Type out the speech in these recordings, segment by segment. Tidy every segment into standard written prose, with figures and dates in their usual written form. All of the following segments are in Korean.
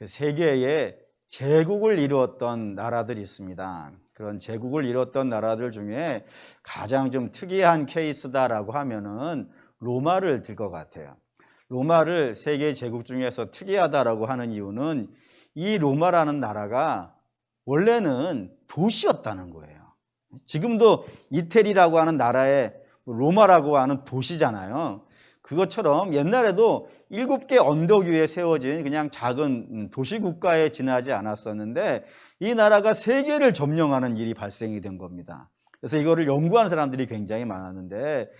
그 세계에 제국을 이루었던 나라들이 있습니다. 그런 제국을 이루었던 나라들 중에 가장 좀 특이한 케이스다라고 하면은 로마를 들 것 같아요. 로마를 세계 제국 중에서 특이하다라고 하는 이유는 이 로마라는 나라가 원래는 도시였다는 거예요. 지금도 이태리라고 하는 나라에 로마라고 하는 도시잖아요. 그것처럼 옛날에도 7개 언덕 위에 세워진 그냥 작은 도시국가에 지나지 않았었는데 이 나라가 세계를 점령하는 일이 발생이 된 겁니다. 그래서 이거를 연구한 사람들이 굉장히 많았는데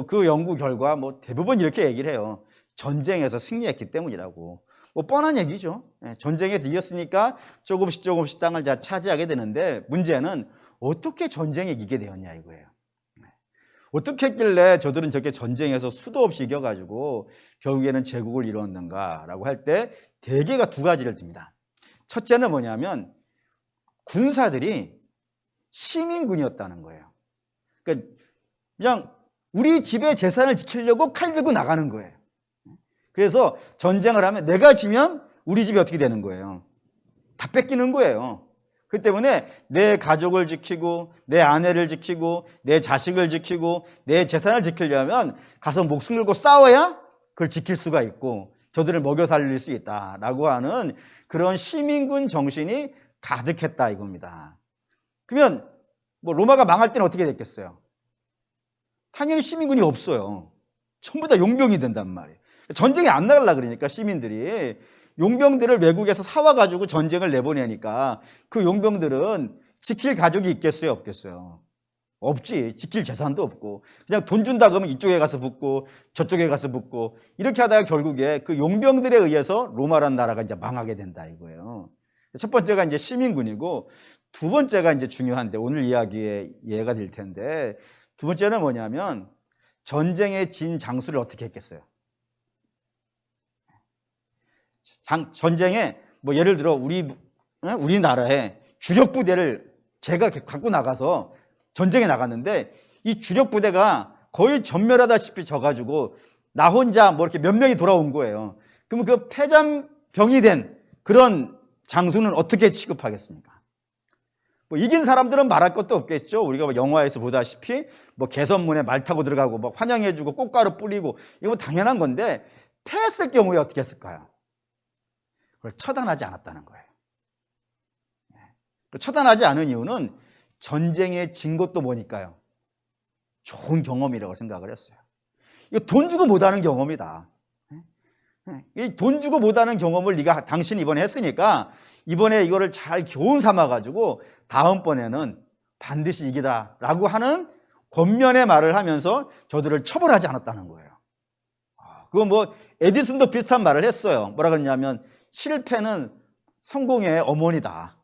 그 연구 결과 대부분 이렇게 얘기를 해요. 전쟁에서 승리했기 때문이라고. 뻔한 얘기죠. 전쟁에서 이겼으니까 조금씩 땅을 차지하게 되는데 문제는 어떻게 전쟁에 이기게 되었냐 이거예요. 어떻게 했길래 저들은 저렇게 전쟁에서 수도 없이 이겨가지고 결국에는 제국을 이루었는가라고 할 때 대개가 두 가지를 듭니다. 첫째는 뭐냐면 군사들이 시민군이었다는 거예요. 그러니까 그냥 우리 집의 재산을 지키려고 칼 들고 나가는 거예요. 그래서 전쟁을 하면 내가 지면 우리 집이 어떻게 되는 거예요? 다 뺏기는 거예요. 그렇기 때문에 내 가족을 지키고 내 아내를 지키고 내 자식을 지키고 내 재산을 지키려면 가서 목숨 걸고 싸워야 그걸 지킬 수가 있고 저들을 먹여 살릴 수 있다라고 하는 그런 시민군 정신이 가득했다 이겁니다. 그러면 로마가 망할 때는 어떻게 됐겠어요? 당연히 시민군이 없어요. 전부 다 용병이 된단 말이에요. 전쟁에 안 나가려고 그러니까 시민들이 용병들을 외국에서 사와가지고 전쟁을 내보내니까 그 용병들은 지킬 가족이 있겠어요? 없겠어요? 없지. 지킬 재산도 없고 그냥 돈 준다 그러면 이쪽에 가서 붙고 저쪽에 가서 붙고 이렇게 하다가 결국에 그 용병들에 의해서 로마라는 나라가 이제 망하게 된다 이거예요. 첫 번째가 이제 시민군이고 두 번째가 이제 중요한데 오늘 이야기의 예가 될 텐데 두 번째는 뭐냐면 전쟁에 진 장수를 어떻게 했겠어요? 전쟁에 예를 들어 우리나라에 주력 부대를 제가 갖고 나가서 전쟁에 나갔는데 이 주력 부대가 거의 전멸하다시피 져가지고 나 혼자 이렇게 몇 명이 돌아온 거예요. 그러면 그 패잔병이 된 그런 장수는 어떻게 취급하겠습니까? 이긴 사람들은 말할 것도 없겠죠. 우리가 영화에서 보다시피 개선문에 말 타고 들어가고 환영해주고 꽃가루 뿌리고 이거 당연한 건데 패했을 경우에 어떻게 했을까요? 그걸 처단하지 않았다는 거예요. 처단하지 않은 이유는 전쟁에 진 것도 뭐니까요? 좋은 경험이라고 생각을 했어요. 이거 돈 주고 못하는 경험이다. 이 돈 주고 못하는 경험을 당신이 이번에 했으니까 이번에 이거를 잘 교훈 삼아가지고 다음번에는 반드시 이기다라고 하는 권면의 말을 하면서 저들을 처벌하지 않았다는 거예요. 그건 에디슨도 비슷한 말을 했어요. 뭐라 그러냐면 실패는 성공의 어머니다.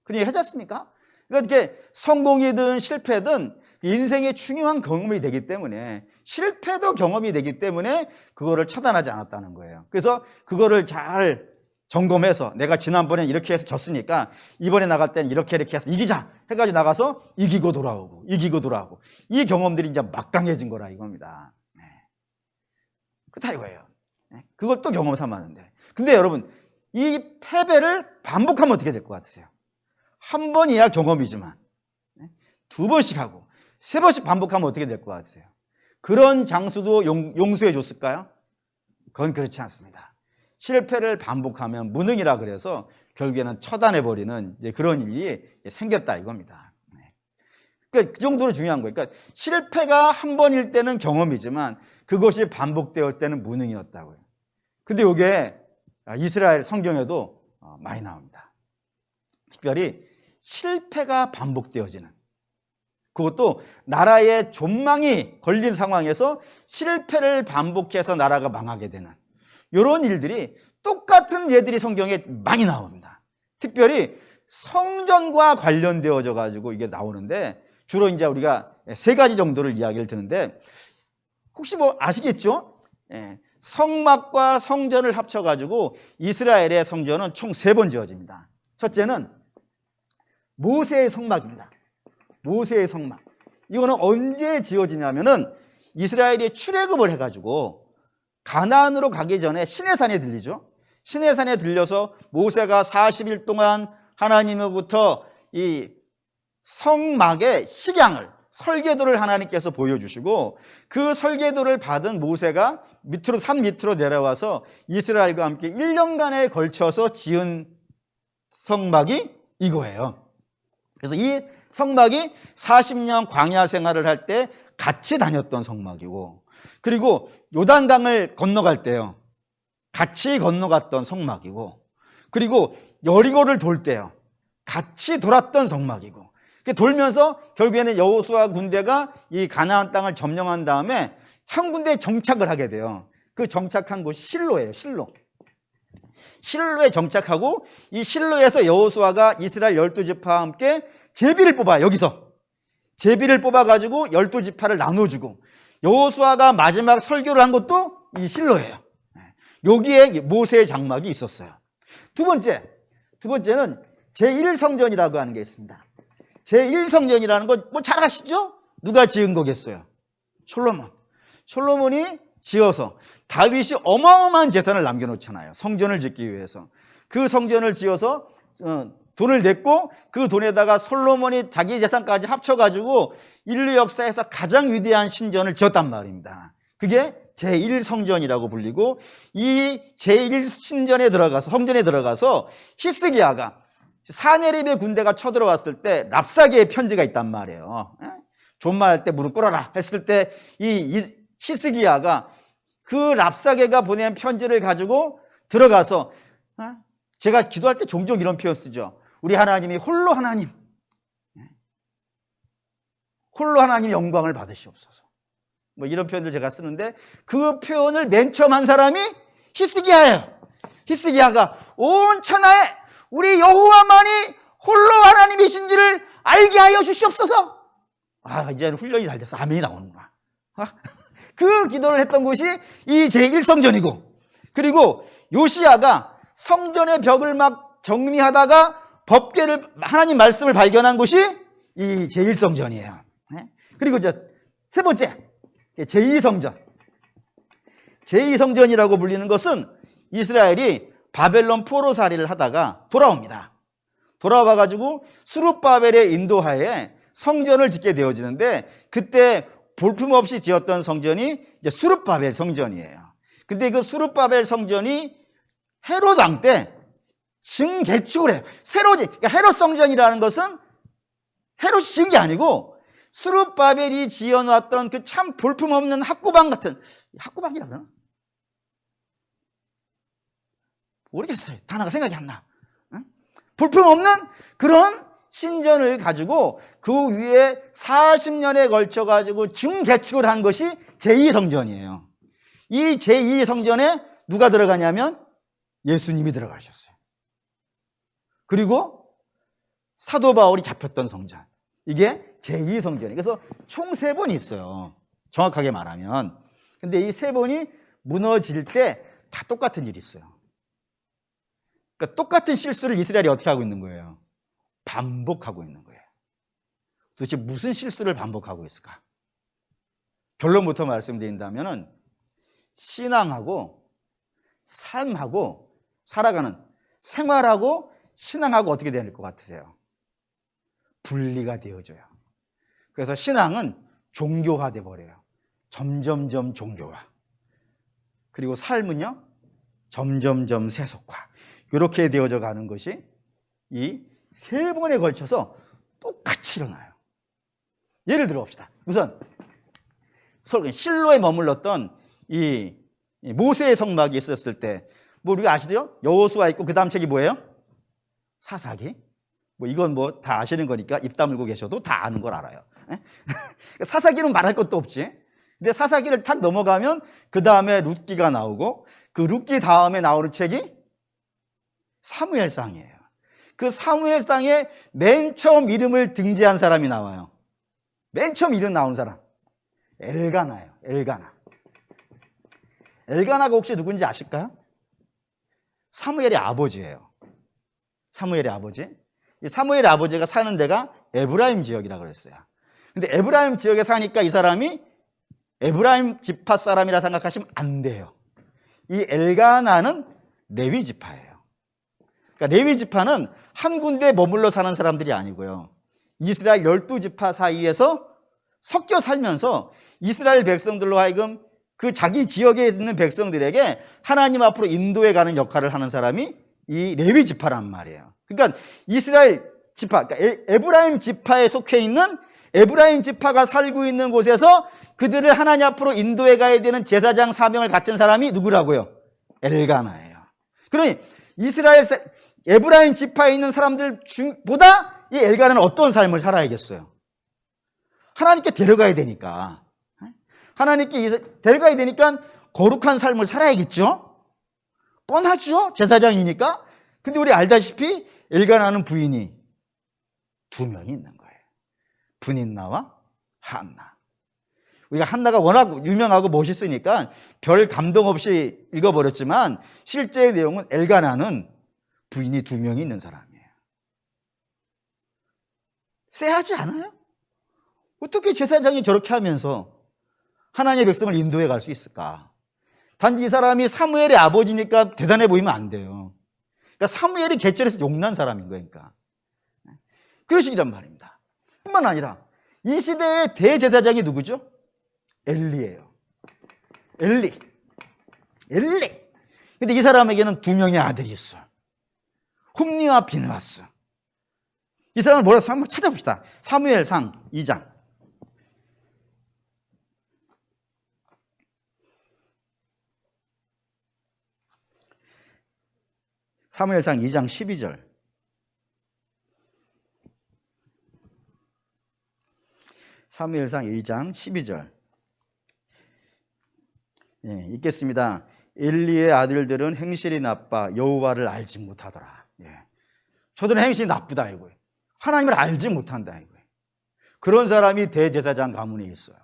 그러니 하지 않습니까? 그러니까 이렇게 성공이든 실패든 인생의 중요한 경험이 되기 때문에 실패도 경험이 되기 때문에 그거를 처단하지 않았다는 거예요. 그래서 그거를 잘 점검해서 내가 지난번에 이렇게 해서 졌으니까 이번에 나갈 때는 이렇게 해서 이기자 해가지고 나가서 이기고 돌아오고 이 경험들이 이제 막강해진 거라 이겁니다. 다 이거예요. 그것도 경험 삼았는데 근데 여러분 이 패배를 반복하면 어떻게 될 것 같으세요? 한 번이야 경험이지만 두 번씩 하고 세 번씩 반복하면 어떻게 될 것 같으세요? 그런 장수도 용서해 줬을까요? 그건 그렇지 않습니다. 실패를 반복하면 무능이라 그래서 결국에는 처단해버리는 그런 일이 생겼다 이겁니다. 그러니까 그 정도로 중요한 거예요. 그러니까 실패가 한 번일 때는 경험이지만 그것이 반복되었을 때는 무능이었다고요. 근데 이게 이스라엘 성경에도 많이 나옵니다. 특별히 실패가 반복되어지는 그것도 나라의 존망이 걸린 상황에서 실패를 반복해서 나라가 망하게 되는 이런 일들이 똑같은 예들이 성경에 많이 나옵니다. 특별히 성전과 관련되어져 가지고 이게 나오는데 주로 이제 우리가 세 가지 정도를 이야기를 드는데 혹시 아시겠죠? 성막과 성전을 합쳐 가지고 이스라엘의 성전은 총 3번 지어집니다. 첫째는 모세의 성막입니다. 모세의 성막. 이거는 언제 지어지냐면은 이스라엘이 출애굽을 해가지고 가나안으로 가기 전에 시내산에 들리죠. 시내산에 들려서 모세가 40일 동안 하나님으로부터 이 성막의 식양을, 설계도를 하나님께서 보여주시고, 그 설계도를 받은 모세가 산 밑으로 내려와서 이스라엘과 함께 1년간에 걸쳐서 지은 성막이 이거예요. 그래서 이 성막이 40년 광야 생활을 할 때 같이 다녔던 성막이고, 그리고 요단강을 건너갈 때요, 같이 건너갔던 성막이고, 그리고 여리고를 돌 때요, 같이 돌았던 성막이고, 돌면서 결국에는 여호수아 군대가 이 가나안 땅을 점령한 다음에 한 군데에 정착을 하게 돼요. 그 정착한 곳이 실로예요. 실로에 정착하고, 이 실로에서 여호수아가 이스라엘 12지파와 함께 제비를 뽑아요. 여기서 제비를 뽑아가지고 12지파를 나눠주고, 여호수아가 마지막 설교를 한 것도 이 실로예요. 여기에 모세의 장막이 있었어요. 두 번째는 제1성전이라고 하는 게 있습니다. 제1성전이라는 거 뭐 잘 아시죠? 누가 지은 거겠어요? 솔로몬이 지어서, 다윗이 어마어마한 재산을 남겨놓잖아요. 성전을 짓기 위해서. 그 성전을 지어서 돈을 냈고, 그 돈에다가 솔로몬이 자기 재산까지 합쳐가지고 인류 역사에서 가장 위대한 신전을 지었단 말입니다. 그게 제1성전이라고 불리고, 이 제1신전에 들어가서, 성전에 들어가서 히스기야가 사네립의 군대가 쳐들어왔을 때 랍사게의 편지가 있단 말이에요. 존말할 때 무릎 꿇어라 했을 때 이 히스기야가 그 랍사게가 보낸 편지를 가지고 들어가서, 제가 기도할 때 종종 이런 표현 쓰죠. 우리 하나님이 홀로 하나님 영광을 받으시옵소서. 뭐 이런 표현들 제가 쓰는데, 그 표현을 맨 처음 한 사람이 히스기야예요. 히스기야가 온 천하에 우리 여호와만이 홀로 하나님이신지를 알게 하여 주시옵소서. 이제는 훈련이 잘 돼서 아멘이 나오는구나. 그 기도를 했던 곳이 이 제1성전이고, 그리고 요시야가 성전의 벽을 막 정리하다가 법궤를, 하나님 말씀을 발견한 곳이 이 제1성전이에요. 그리고 세 번째, 제2성전. 제2성전이라고 불리는 것은 이스라엘이 바벨론 포로살이를 하다가 돌아옵니다. 돌아와가지고 수룹바벨의 인도하에 성전을 짓게 되어지는데, 그때 볼품없이 지었던 성전이 이제 수룹바벨 성전이에요. 근데 그 수룹바벨 성전이 헤롯 왕 때 증개축을 해요. 그러니까 헤롯 성전이라는 것은 헤롯이 지은 게 아니고 수룹바벨이 지어놨던 그 참 볼품없는 학구방 같은, 학구방이라 그러나? 모르겠어요. 단어가 생각이 안 나. 볼품없는 그런 신전을 가지고 그 위에 40년에 걸쳐가지고 중개축을 한 것이 제2성전이에요. 이 제2성전에 누가 들어가냐면 예수님이 들어가셨어요. 그리고 사도 바울이 잡혔던 성전. 이게 제2성전이에요. 그래서 총 3번이 있어요. 정확하게 말하면. 근데 이 3번이 무너질 때 다 똑같은 일이 있어요. 그러니까 똑같은 실수를 이스라엘이 어떻게 하고 있는 거예요? 반복하고 있는 거예요. 도대체 무슨 실수를 반복하고 있을까? 결론부터 말씀드린다면 신앙하고 삶하고 살아가는 생활하고 신앙하고 어떻게 될 것 같으세요? 분리가 되어져요. 그래서 신앙은 종교화돼 버려요. 점점점 종교화. 그리고 삶은요, 점점점 세속화. 이렇게 되어져 가는 것이 이 3번에 걸쳐서 똑같이 일어나요. 예를 들어 봅시다. 우선 실로에 머물렀던 이 모세의 성막이 있었을 때, 뭐 우리가 아시죠? 여호수아 있고 그 다음 책이 뭐예요? 사사기. 뭐 이건 뭐 다 아시는 거니까 입 다물고 계셔도 다 아는 걸 알아요. 사사기는 말할 것도 없지. 근데 사사기를 탁 넘어가면 그 다음에 룻기가 나오고, 그 룻기 다음에 나오는 책이 사무엘상이에요. 그 사무엘상에 맨 처음 이름을 등재한 사람이 나와요. 맨 처음 이름 나온 사람 엘가나예요. 엘가나가 혹시 누군지 아실까요? 사무엘의 아버지예요. 사무엘의 아버지. 이 사무엘의 아버지가 사는 데가 에브라임 지역이라고 그랬어요. 근데 에브라임 지역에 사니까 이 사람이 에브라임 지파 사람이라 생각하시면 안 돼요. 이 엘가나는 레위 지파예요. 그러니까 레위 지파는 한 군데에 머물러 사는 사람들이 아니고요. 이스라엘 12지파 사이에서 섞여 살면서 이스라엘 백성들로 하여금 그 자기 지역에 있는 백성들에게 하나님 앞으로 인도해 가는 역할을 하는 사람이 이 레위 지파란 말이에요. 그러니까 이스라엘 지파, 그러니까 에브라임 지파에 속해 있는 에브라임 지파가 살고 있는 곳에서 그들을 하나님 앞으로 인도해 가야 되는 제사장 사명을 갖춘 사람이 누구라고요? 엘가나예요. 그러니 이스라엘 에브라임 지파에 있는 사람들 중보다 이 엘가나는 어떤 삶을 살아야겠어요? 하나님께 데려가야 되니까. 하나님께 데려가야 되니까 거룩한 삶을 살아야겠죠? 뻔하죠? 제사장이니까. 근데 우리 알다시피 엘가나는 부인이 2명이 있는 거예요. 브닌나와 한나. 우리가 한나가 워낙 유명하고 멋있으니까 별 감동 없이 읽어버렸지만 실제의 내용은 엘가나는 부인이 2명이 있는 사람이에요. 쎄하지 않아요? 어떻게 제사장이 저렇게 하면서 하나님의 백성을 인도해 갈 수 있을까? 단지 이 사람이 사무엘의 아버지니까 대단해 보이면 안 돼요. 그러니까 사무엘이 개천에서 용난 사람인 거니까. 그러시기란 말입니다. 뿐만 아니라 이 시대의 대제사장이 누구죠? 엘리예요. 엘리. 근데 이 사람에게는 2명의 아들이 있어요. 홈니와 비느하스. 이 사람을 뭐라고 한번 찾아봅시다. 사무엘상 2장. 사무엘상 2장 12절. 사무엘상 2장 12절. 예, 읽겠습니다. 엘리의 아들들은 행실이 나빠 여호와를 알지 못하더라. 예. 저들은 행실이 나쁘다 이거예요. 하나님을 알지 못한다 이거예요. 그런 사람이 대제사장 가문에 있어요.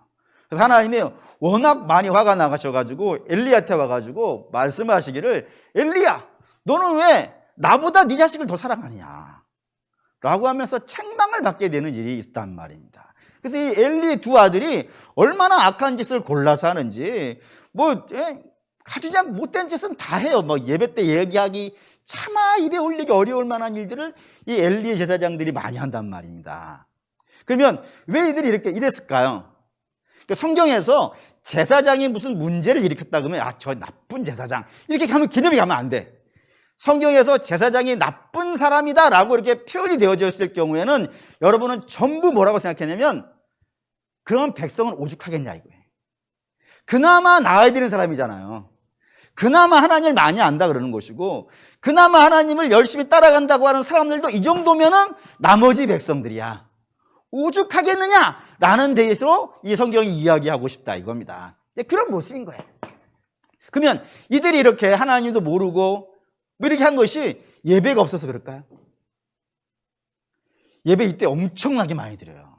그래서 하나님이 워낙 많이 화가 나가셔가지고 엘리한테 와가지고 말씀하시기를 엘리야 너는 왜 나보다 네 자식을 더 사랑하느냐 라고 하면서 책망을 받게 되는 일이 있단 말입니다. 그래서 이 엘리 2 아들이 얼마나 악한 짓을 골라서 하는지 가지장 못된 짓은 다 해요. 예배 때 얘기하기 차마 입에 올리기 어려울 만한 일들을 이 엘리의 제사장들이 많이 한단 말입니다. 그러면 왜 이들이 이렇게 이랬을까요? 그러니까 성경에서 제사장이 무슨 문제를 일으켰다 그러면 저 나쁜 제사장 이렇게 가면 개념이 가면 안 돼. 성경에서 제사장이 나쁜 사람이다 라고 이렇게 표현이 되어져 있을 경우에는 여러분은 전부 뭐라고 생각했냐면 그런 백성은 오죽하겠냐 이거예요. 그나마 나아야 되는 사람이잖아요. 그나마 하나님을 많이 안다 그러는 것이고 그나마 하나님을 열심히 따라간다고 하는 사람들도 이 정도면은 나머지 백성들이야. 오죽하겠느냐 라는 데에서 이 성경이 이야기하고 싶다 이겁니다. 그런 모습인 거예요. 그러면 이들이 이렇게 하나님도 모르고 이렇게 한 것이 예배가 없어서 그럴까요? 예배 이때 엄청나게 많이 드려요.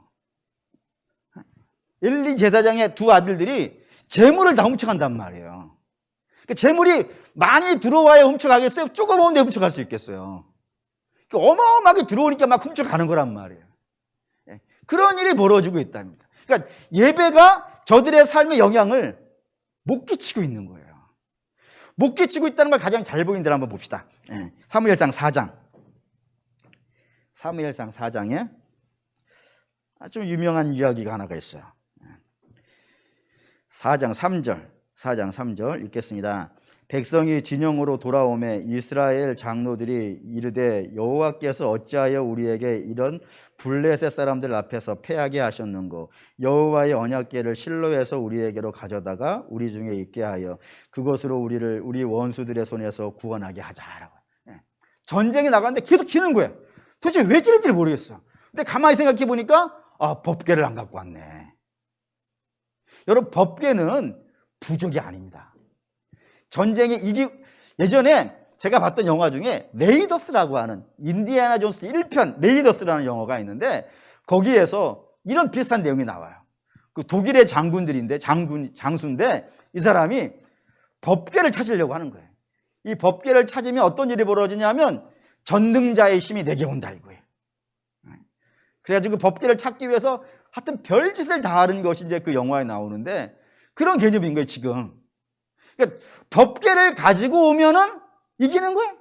엘리 제사장의 2 아들들이 재물을 다 훔쳐간단 말이에요. 그러니까 재물이 많이 들어와야 훔쳐가겠어요? 조금 오는데 훔쳐갈 수 있겠어요? 그러니까 어마어마하게 들어오니까 막 훔쳐가는 거란 말이에요. 그런 일이 벌어지고 있답니다. 그러니까 예배가 저들의 삶에 영향을 못 끼치고 있는 거예요. 못 끼치고 있다는 걸 가장 잘 보이는 데를 한번 봅시다. 사무엘상 4장. 사무엘상 4장에 아주 유명한 이야기가 하나가 있어요. 4장 3절 읽겠습니다. 백성이 진영으로 돌아오매 이스라엘 장로들이 이르되 여호와께서 어찌하여 우리에게 이런 블레셋 사람들 앞에서 패하게 하셨는고 여호와의 언약궤를 실로에서 우리에게로 가져다가 우리 중에 있게 하여 그것으로 우리를 우리 원수들의 손에서 구원하게 하자라고. 전쟁에 나가는데 계속 지는 거예요. 도대체 왜 지는지 모르겠어. 근데 가만히 생각해 보니까 법궤를 안 갖고 왔네. 여러분 법궤는 부족이 아닙니다. 전쟁에 예전에 제가 봤던 영화 중에 레이더스라고 하는 인디애나 존스 1편 레이더스라는 영화가 있는데 거기에서 이런 비슷한 내용이 나와요. 그 독일의 장군들인데 장수인데 이 사람이 법궤를 찾으려고 하는 거예요. 이 법궤를 찾으면 어떤 일이 벌어지냐면 전능자의 힘이 내게 온다 이거예요. 그래가지고 그 법궤를 찾기 위해서 하여튼 별짓을 다 하는 것이 이제 그 영화에 나오는데 그런 개념인 거예요 지금. 그러니까 법궤를 가지고 오면은 이기는 거예요.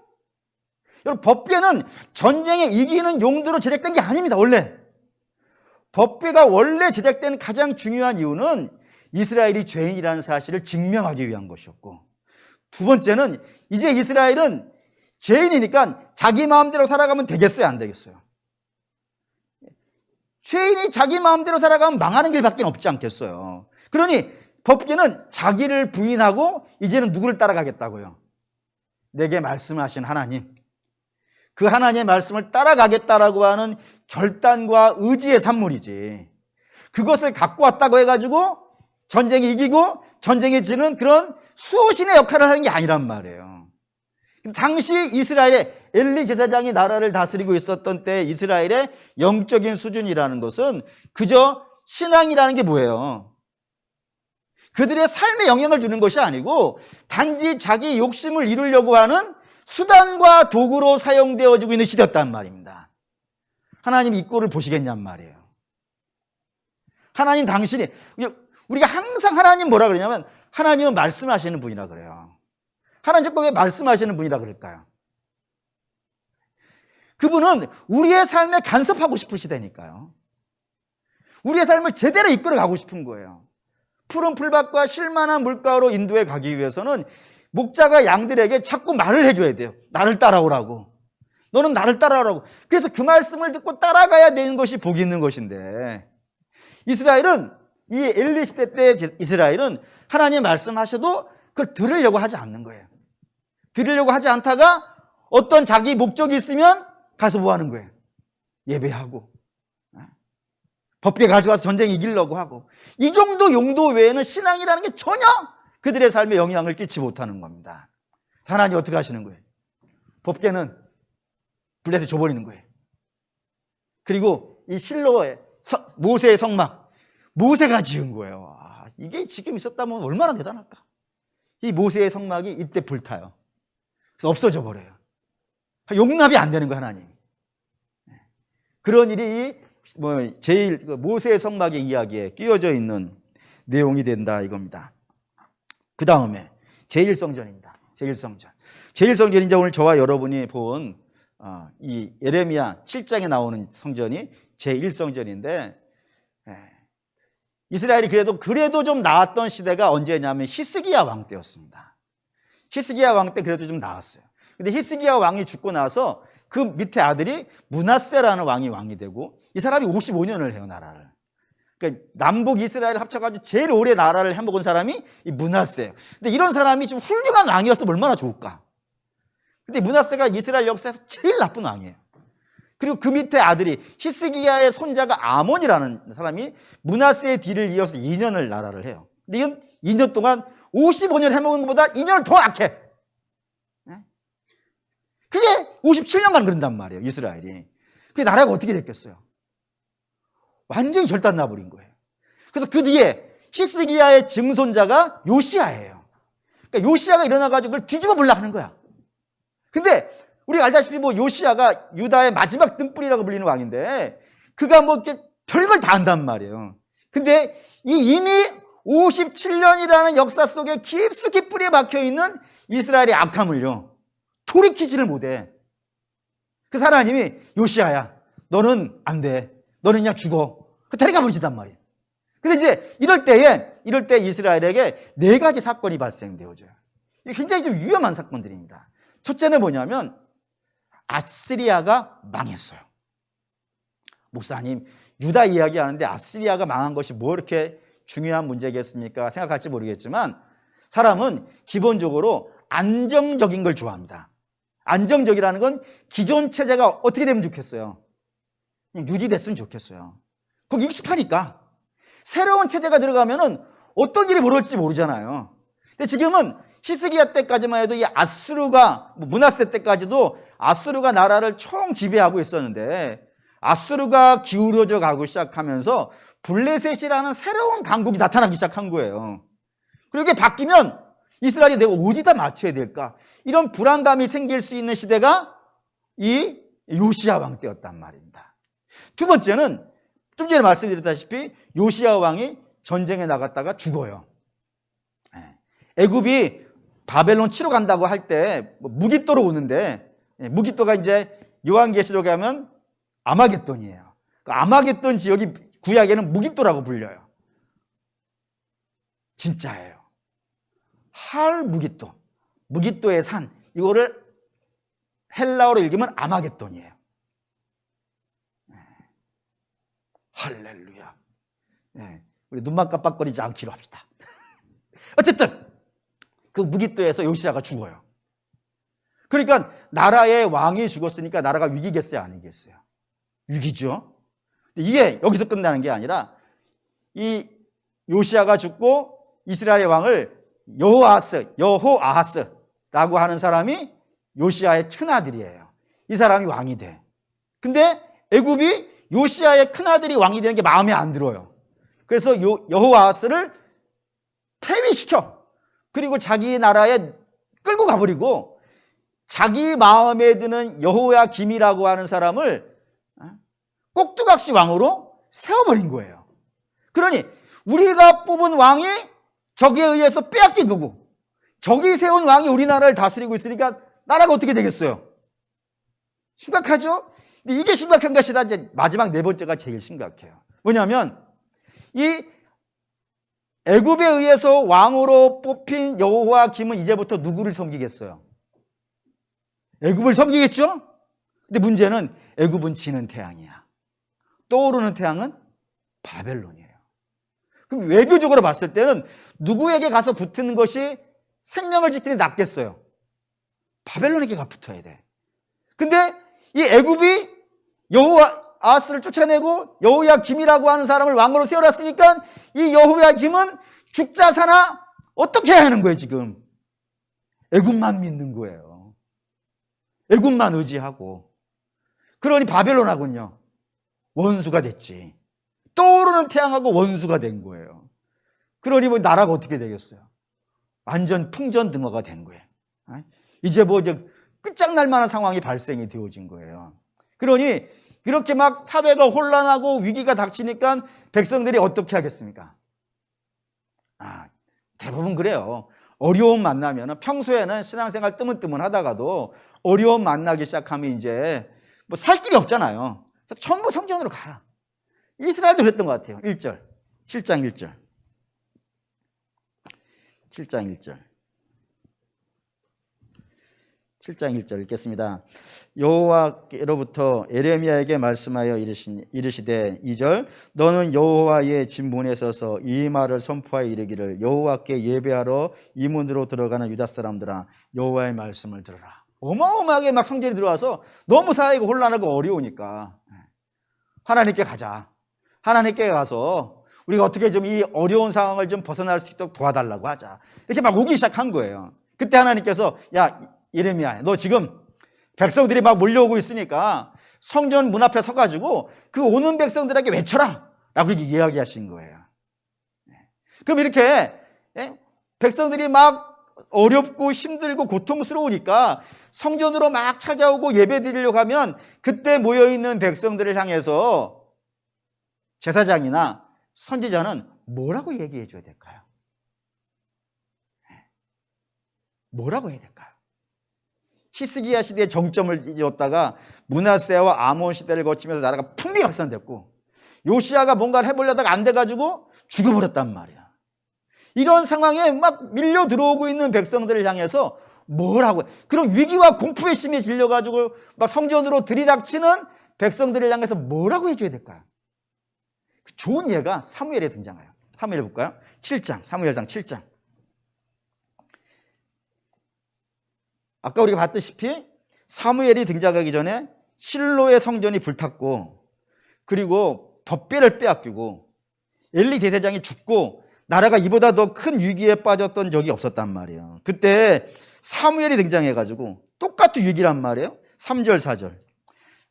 여러분, 법궤는 전쟁에 이기는 용도로 제작된 게 아닙니다. 원래 법궤가 원래 제작된 가장 중요한 이유는 이스라엘이 죄인이라는 사실을 증명하기 위한 것이었고, 두 번째는 이제 이스라엘은 죄인이니까 자기 마음대로 살아가면 되겠어요, 안 되겠어요? 죄인이 자기 마음대로 살아가면 망하는 길밖에 없지 않겠어요? 그러니 법궤는 자기를 부인하고 이제는 누구를 따라가겠다고요? 내게 말씀하신 하나님, 그 하나님의 말씀을 따라가겠다라고 하는 결단과 의지의 산물이지, 그것을 갖고 왔다고 해가지고 전쟁이 이기고 전쟁에 지는 그런 수호신의 역할을 하는 게 아니란 말이에요. 당시 이스라엘의 엘리 제사장이 나라를 다스리고 있었던 때 이스라엘의 영적인 수준이라는 것은 그저 신앙이라는 게 뭐예요? 그들의 삶에 영향을 주는 것이 아니고 단지 자기 욕심을 이루려고 하는 수단과 도구로 사용되어지고 있는 시대였단 말입니다. 하나님 이 꼴을 보시겠냔 말이에요. 하나님 당신이, 우리가 항상 하나님 뭐라 그러냐면 하나님은 말씀하시는 분이라 그래요. 하나님 자꾸 왜 말씀하시는 분이라 그럴까요? 그분은 우리의 삶에 간섭하고 싶으시다니까요. 우리의 삶을 제대로 이끌어가고 싶은 거예요. 푸른 풀밭과 실만한 물가로 인도해 가기 위해서는 목자가 양들에게 자꾸 말을 해줘야 돼요. 나를 따라오라고. 너는 나를 따라오라고. 그래서 그 말씀을 듣고 따라가야 되는 것이 복이 있는 것인데, 이스라엘은, 이 엘리 시대 때 이스라엘은 하나님 말씀하셔도 그걸 들으려고 하지 않는 거예요. 들으려고 하지 않다가 어떤 자기 목적이 있으면 가서 뭐 하는 거예요? 예배하고 법궤 가져와서 전쟁 이기려고 하고, 이 정도 용도 외에는 신앙이라는 게 전혀 그들의 삶에 영향을 끼치지 못하는 겁니다. 하나님 어떻게 하시는 거예요? 법궤는 불에서 줘버리는 거예요. 그리고 이 실로의 모세의 성막, 모세가 지은 거예요. 이게 지금 있었다면 얼마나 대단할까? 이 모세의 성막이 이때 불타요. 그래서 없어져 버려요. 용납이 안 되는 거예요, 하나님. 그런 일이 제일 모세의 성막의 이야기에 끼워져 있는 내용이 된다 이겁니다. 그 다음에 제1성전입니다. 제1성전. 제1성전이 이제 오늘 저와 여러분이 본 이 예레미야 7장에 나오는 성전이 제1성전인데, 이스라엘이 그래도 좀 나았던 시대가 언제냐면 히스기야 왕 때였습니다. 히스기야 왕 때 그래도 좀 나았어요. 근데 히스기야 왕이 죽고 나서 그 밑에 아들이 므낫세라는 왕이 되고, 이 사람이 55년을 해요, 나라를. 그러니까 남북 이스라엘 합쳐가지고 제일 오래 나라를 해먹은 사람이 이 므낫세예요. 근데 이런 사람이 좀 훌륭한 왕이었으면 얼마나 좋을까? 근데 므낫세가 이스라엘 역사에서 제일 나쁜 왕이에요. 그리고 그 밑에 아들이 히스기야의 손자가 아몬이라는 사람이 므낫세의 뒤를 이어서 2년을 나라를 해요. 근데 이건 2년 동안 55년 해먹은 것보다 2년을 더 악해. 그게 57년간 그런단 말이에요, 이스라엘이. 그게 나라가 어떻게 됐겠어요? 완전히 절단 나버린 거예요. 그래서 그 뒤에 히스기야의 증손자가 요시야예요. 그러니까 요시야가 일어나가지고 그걸 뒤집어 보려고 하는 거야. 근데 우리가 알다시피 요시야가 유다의 마지막 등불이라고 불리는 왕인데, 그가 이렇게 별걸 다 한단 말이에요. 근데 이미 57년이라는 역사 속에 깊숙이 뿌리에 박혀있는 이스라엘의 악함을요, 돌이키지를 못해. 그래서 하나님이 요시야야, 너는 안 돼. 너는 그냥 죽어. 데려가 버리신단 말이에요. 근데 이제 이럴 때 이스라엘에게 4가지 사건이 발생되어져요. 이게 굉장히 좀 위험한 사건들입니다. 첫째는 뭐냐면 아스리아가 망했어요. 목사님, 유다 이야기하는데 아스리아가 망한 것이 뭐 이렇게 중요한 문제겠습니까? 생각할지 모르겠지만 사람은 기본적으로 안정적인 걸 좋아합니다. 안정적이라는 건 기존 체제가 어떻게 되면 좋겠어요? 그냥 유지됐으면 좋겠어요. 거기 익숙하니까. 새로운 체제가 들어가면은 어떤 일이 벌어질지 모르잖아요. 근데 지금은 히스기야 때까지만 해도 이 아수르가, 므낫세 때까지도 아수르가 나라를 총 지배하고 있었는데, 아수르가 기울어져 가고 시작하면서 블레셋이라는 새로운 강국이 나타나기 시작한 거예요. 그리고 이게 바뀌면 이스라엘이 내가 어디다 맞춰야 될까? 이런 불안감이 생길 수 있는 시대가 이 요시야 왕 때였단 말입니다. 두 번째는 좀 전에 말씀드렸다시피 요시야 왕이 전쟁에 나갔다가 죽어요. 애굽이 바벨론 치러 간다고 할 때 무깃도로 오는데, 무깃도가 이제 요한계시록에 하면 아마겟돈이에요. 그 아마겟돈 지역이 구약에는 무깃도라고 불려요. 진짜예요. 할 무깃도, 무깃도의 산, 이거를 헬라어로 읽으면 아마겟돈이에요. 할렐루야. 우리 눈만 깜빡거리지 않기로 합시다. 어쨌든 그 무깃도에서 요시야가 죽어요. 그러니까 나라의 왕이 죽었으니까 나라가 위기겠어요, 아니겠어요? 위기죠. 이게 여기서 끝나는 게 아니라 이 요시야가 죽고 이스라엘의 왕을 여호아하스라고 하는 사람이 요시야의 큰아들이에요. 이 사람이 왕이 돼. 근데 애굽이 요시야의 큰아들이 왕이 되는 게 마음에 안 들어요. 그래서 여호아하스를 폐위시켜. 그리고 자기 나라에 끌고 가버리고 자기 마음에 드는 여호야김이라고 하는 사람을 꼭두각시 왕으로 세워버린 거예요. 그러니 우리가 뽑은 왕이 적에 의해서 빼앗긴 거고 적이 세운 왕이 우리나라를 다스리고 있으니까 나라가 어떻게 되겠어요? 심각하죠? 근데 이게 심각한 것이라 이제 마지막 네 번째가 제일 심각해요. 뭐냐면 이 애굽에 의해서 왕으로 뽑힌 여호야김은 이제부터 누구를 섬기겠어요? 애굽을 섬기겠죠? 근데 문제는 애굽은 지는 태양이야. 떠오르는 태양은 바벨론이에요. 그럼 외교적으로 봤을 때는 누구에게 가서 붙는 것이 생명을 지키는 데 낫겠어요? 바벨론에게 가 붙어야 돼. 근데 이 애굽이 여호아하스를 쫓아내고 여호야김이라고 하는 사람을 왕으로 세워놨으니까 이 여호야김은 죽자 사나 어떻게 해야 하는 거예요, 지금? 애굽만 믿는 거예요. 애굽만 의지하고. 그러니 바벨론하고는요, 원수가 됐지. 떠오르는 태양하고 원수가 된 거예요. 그러니 뭐 나라가 어떻게 되겠어요? 완전 풍전등화가 된 거예요. 이제 뭐 이제 끝장날 만한 상황이 발생이 되어진 거예요. 그러니 이렇게 막 사회가 혼란하고 위기가 닥치니까 백성들이 어떻게 하겠습니까? 대부분 그래요. 어려움 만나면 평소에는 신앙생활 뜨문뜨문 하다가도 어려움 만나기 시작하면 이제 뭐 살 길이 없잖아요. 전부 성전으로 가. 이스라엘도 그랬던 것 같아요. 1절, 7장 1절. 7장 1절. 7장 1절 읽겠습니다. 여호와께로부터 에레미야에게 말씀하여 이르시되 2절 너는 여호와의 집 문에 서서 이 말을 선포하여 이르기를 여호와께 예배하러 이 문으로 들어가는 유다 사람들아 여호와의 말씀을 들으라. 어마어마하게 막 성전이 들어와서 너무 사회가 혼란하고 어려우니까 하나님께 가자. 하나님께 가서 우리가 어떻게 좀 이 어려운 상황을 좀 벗어날 수 있도록 도와달라고 하자. 이렇게 막 오기 시작한 거예요. 그때 하나님께서 야 예레미야 너 지금 백성들이 막 몰려오고 있으니까 성전 문 앞에 서가지고 그 오는 백성들에게 외쳐라 라고 이야기하신 거예요. 그럼 이렇게 백성들이 막 어렵고 힘들고 고통스러우니까 성전으로 막 찾아오고 예배 드리려고 하면 그때 모여있는 백성들을 향해서 제사장이나 선지자는 뭐라고 얘기해 줘야 될까요? 뭐라고 해야 될까요? 히스기야 시대의 정점을 이었다가 므낫세와 아몬 시대를 거치면서 나라가 풍비박산됐고 요시야가 뭔가를 해보려다가 안 돼가지고 죽어버렸단 말이야. 이런 상황에 막 밀려 들어오고 있는 백성들을 향해서 뭐라고 그런 위기와 공포의 심에 질려가지고 막 성전으로 들이닥치는 백성들을 향해서 뭐라고 해줘야 될까요? 좋은 예가 사무엘에 등장해요. 사무엘 볼까요? 7장, 사무엘상 7장. 아까 우리가 봤다시피 사무엘이 등장하기 전에 실로의 성전이 불탔고 그리고 덮배를 빼앗기고 엘리 대제사장이 죽고 나라가 이보다 더 큰 위기에 빠졌던 적이 없었단 말이에요. 그때 사무엘이 등장해가지고 똑같은 위기란 말이에요. 3절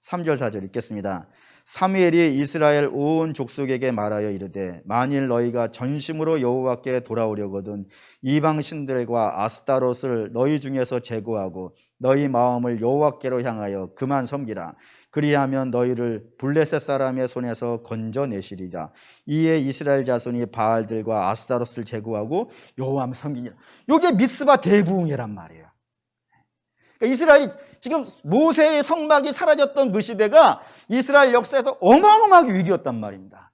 4절 읽겠습니다. 사무엘이 이스라엘 온 족속에게 말하여 이르되 만일 너희가 전심으로 여호와께 돌아오려거든 이방 신들과 아스타롯을 너희 중에서 제거하고 너희 마음을 여호와께로 향하여 그만 섬기라. 그리하면 너희를 블레셋 사람의 손에서 건져내시리라. 이에 이스라엘 자손이 바알들과 아스타롯을 제거하고 여호와만 섬기니라. 이게 미스바 대부흥이란 말이에요. 그러니까 이스라엘이 지금 모세의 성막이 사라졌던 그 시대가 이스라엘 역사에서 어마어마하게 위기였단 말입니다.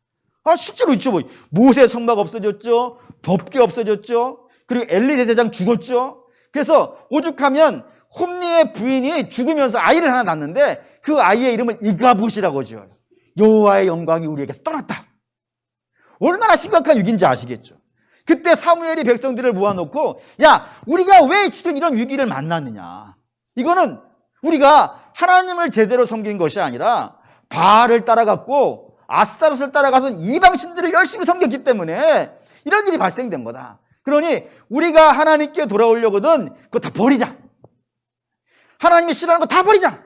실제로 있죠. 모세의 성막 없어졌죠. 법궤 없어졌죠. 그리고 엘리 제사장 죽었죠. 그래서 오죽하면 홈리의 부인이 죽으면서 아이를 하나 낳는데 그 아이의 이름을 이가봇이라고 지어요. 여호와의 영광이 우리에게서 떠났다. 얼마나 심각한 위기인지 아시겠죠. 그때 사무엘이 백성들을 모아놓고 야, 우리가 왜 지금 이런 위기를 만났느냐. 이거는 우리가 하나님을 제대로 섬긴 것이 아니라 바알을 따라갔고 아스타롯을 따라가서 이방 신들을 열심히 섬겼기 때문에 이런 일이 발생된 거다. 그러니 우리가 하나님께 돌아오려거든 그거 다 버리자. 하나님이 싫어하는 거 다 버리자.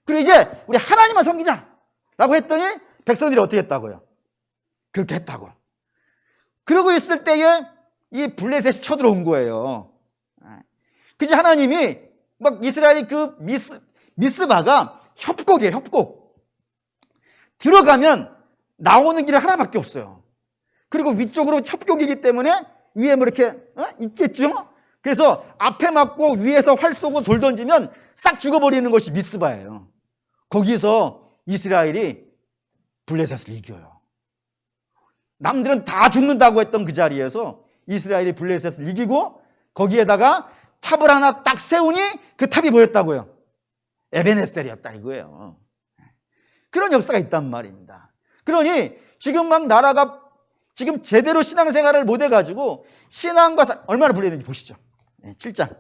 그리고 이제 우리 하나님만 섬기자 라고 했더니 백성들이 어떻게 했다고요? 그렇게 했다고. 그러고 있을 때에 이 블레셋이 쳐들어온 거예요. 그래서 하나님이 막 이스라엘이 그 미스바가 협곡이에요, 협곡. 들어가면 나오는 길이 하나밖에 없어요. 그리고 위쪽으로 협곡이기 때문에 위에 뭐 이렇게 있겠죠? 그래서 앞에 맞고 위에서 활 쏘고 돌 던지면 싹 죽어버리는 것이 미스바예요. 거기서 이스라엘이 블레셋을 이겨요. 남들은 다 죽는다고 했던 그 자리에서 이스라엘이 블레셋을 이기고 거기에다가 탑을 하나 딱 세우니 그 탑이 뭐였다고요? 에베네셀이었다 이거예요. 그런 역사가 있단 말입니다. 그러니 지금 막 나라가 지금 제대로 신앙생활을 못 해가지고 신앙과 얼마나 불리는지 보시죠. 7장.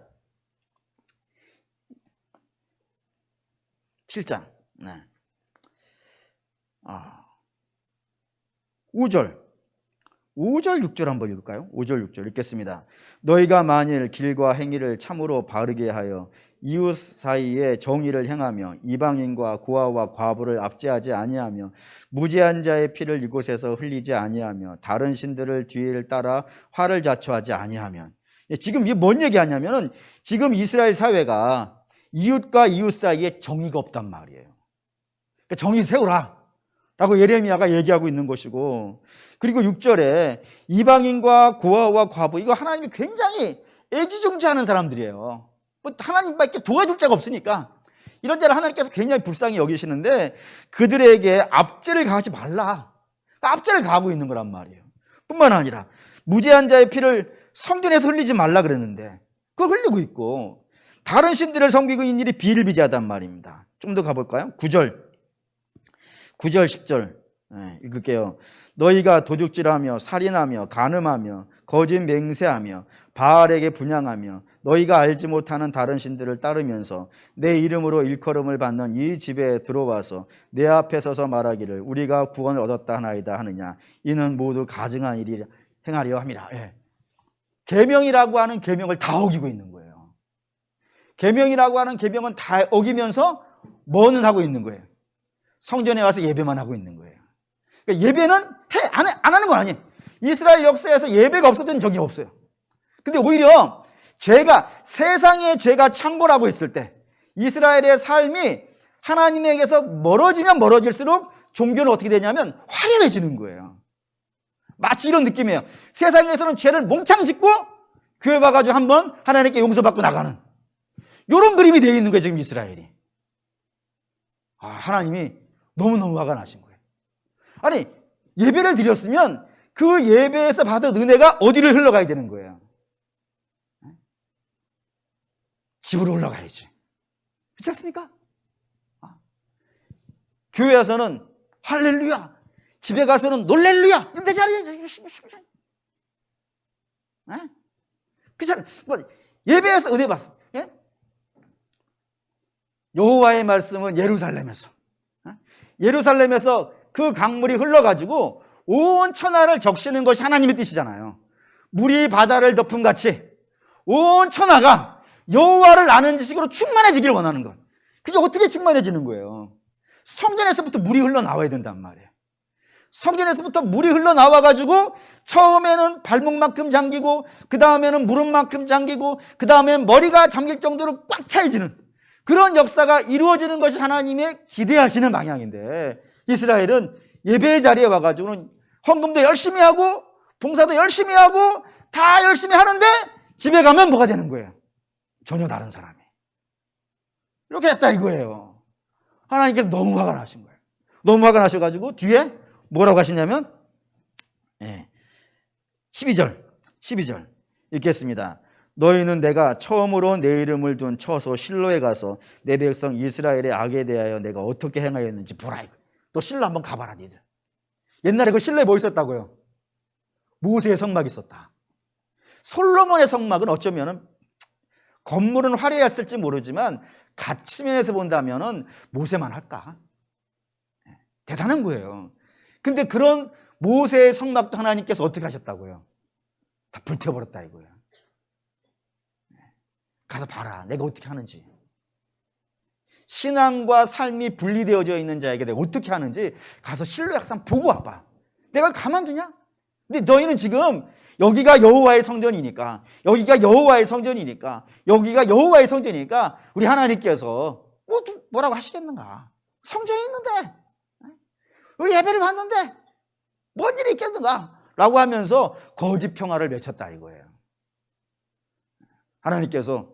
7장. 5절. 5절 6절 한번 읽을까요? 5절 6절 읽겠습니다. 너희가 만일 길과 행위를 참으로 바르게 하여 이웃 사이에 정의를 행하며 이방인과 고아와 과부를 압제하지 아니하며 무죄한 자의 피를 이곳에서 흘리지 아니하며 다른 신들을 뒤를 따라 화를 자초하지 아니하면, 지금 이게 뭔 얘기하냐면은 지금 이스라엘 사회가 이웃과 이웃 사이에 정의가 없단 말이에요. 그러니까 정의 세우라 라고 예레미야가 얘기하고 있는 것이고, 그리고 6절에 이방인과 고아와 과부, 이거 하나님이 굉장히 애지중지하는 사람들이에요. 뭐 하나님밖에 도와줄 자가 없으니까 이런 데를 하나님께서 굉장히 불쌍히 여기시는데 그들에게 압제를 가하지 말라. 압제를 가하고 있는 거란 말이에요. 뿐만 아니라 무죄한 자의 피를 성전에서 흘리지 말라 그랬는데 그걸 흘리고 있고, 다른 신들을 섬기고 있는 일이 비일비재하단 말입니다. 좀 더 가볼까요? 9절 10절 읽을게요. 너희가 도둑질하며 살인하며 간음하며 거짓 맹세하며 바알에게 분향하며 너희가 알지 못하는 다른 신들을 따르면서 내 이름으로 일컬음을 받는 이 집에 들어와서 내 앞에 서서 말하기를 우리가 구원을 얻었다 하나이다 하느냐. 이는 모두 가증한 일이 행하려 함이라. 계명이라고 하는 계명을 다 어기고 있는 거예요. 계명이라고 하는 계명은 다 어기면서 뭐는 하고 있는 거예요? 성전에 와서 예배만 하고 있는 거예요. 그러니까 예배는 안 하는 건 아니에요. 이스라엘 역사에서 예배가 없었던 적이 없어요. 근데 오히려 세상의 죄가 창궐하고 있을 때 이스라엘의 삶이 하나님에게서 멀어지면 멀어질수록 종교는 어떻게 되냐면 화려해지는 거예요. 마치 이런 느낌이에요. 세상에서는 죄를 몽창 짓고 교회 와가지고 한번 하나님께 용서받고 나가는 이런 그림이 되어 있는 거예요, 지금 이스라엘이. 하나님이 너무너무 화가 나신 거예요. 아니, 예배를 드렸으면 그 예배에서 받은 은혜가 어디를 흘러가야 되는 거예요? 집으로 올라가야지. 그렇지 않습니까? 교회에서는 할렐루야, 집에 가서는 놀렐루야. 내 자리에 열심히. 그렇잖아요. 예배에서 은혜 받습니다. 여호와의 말씀은 예루살렘에서 그 강물이 흘러가지고 온 천하를 적시는 것이 하나님의 뜻이잖아요. 물이 바다를 덮음같이 온 천하가 여호와를 아는 지식으로 충만해지기를 원하는 것. 그게 어떻게 충만해지는 거예요? 성전에서부터 물이 흘러나와야 된단 말이에요. 성전에서부터 물이 흘러나와가지고 처음에는 발목만큼 잠기고 그 다음에는 무릎만큼 잠기고 그 다음에는 머리가 잠길 정도로 꽉 차해지는 그런 역사가 이루어지는 것이 하나님의 기대하시는 방향인데, 이스라엘은 예배의 자리에 와가지고는 헌금도 열심히 하고 봉사도 열심히 하고 다 열심히 하는데 집에 가면 뭐가 되는 거예요? 전혀 다른 사람이. 이렇게 했다 이거예요. 하나님께서 너무 화가 나신 거예요. 너무 화가 나셔가지고 뒤에 뭐라고 하시냐면 12절 읽겠습니다. 너희는 내가 처음으로 내 이름을 둔 처소 실로에 가서 내 백성 이스라엘의 악에 대하여 내가 어떻게 행하였는지 보라. 너 실로 한번 가봐라 니들. 옛날에 그 실로에 뭐 있었다고요? 모세의 성막이 있었다. 솔로몬의 성막은 어쩌면은 건물은 화려했을지 모르지만 가치면에서 본다면은 모세만 할까? 대단한 거예요. 근데 그런 모세의 성막도 하나님께서 어떻게 하셨다고요? 다 불태워버렸다 이거예요. 가서 봐라. 내가 어떻게 하는지. 신앙과 삶이 분리되어져 있는 자에게 내가 어떻게 하는지 가서 실로에 항상 보고 와봐. 내가 가만두냐? 근데 너희는 지금 여기가 여호와의 성전이니까, 여기가 여호와의 성전이니까, 여기가 여호와의 성전이니까 우리 하나님께서 뭐라고 하시겠는가? 성전이 있는데, 우리 예배를 받는데 뭔 일이 있겠는가? 라고 하면서 거짓 평화를 맺혔다 이거예요. 하나님께서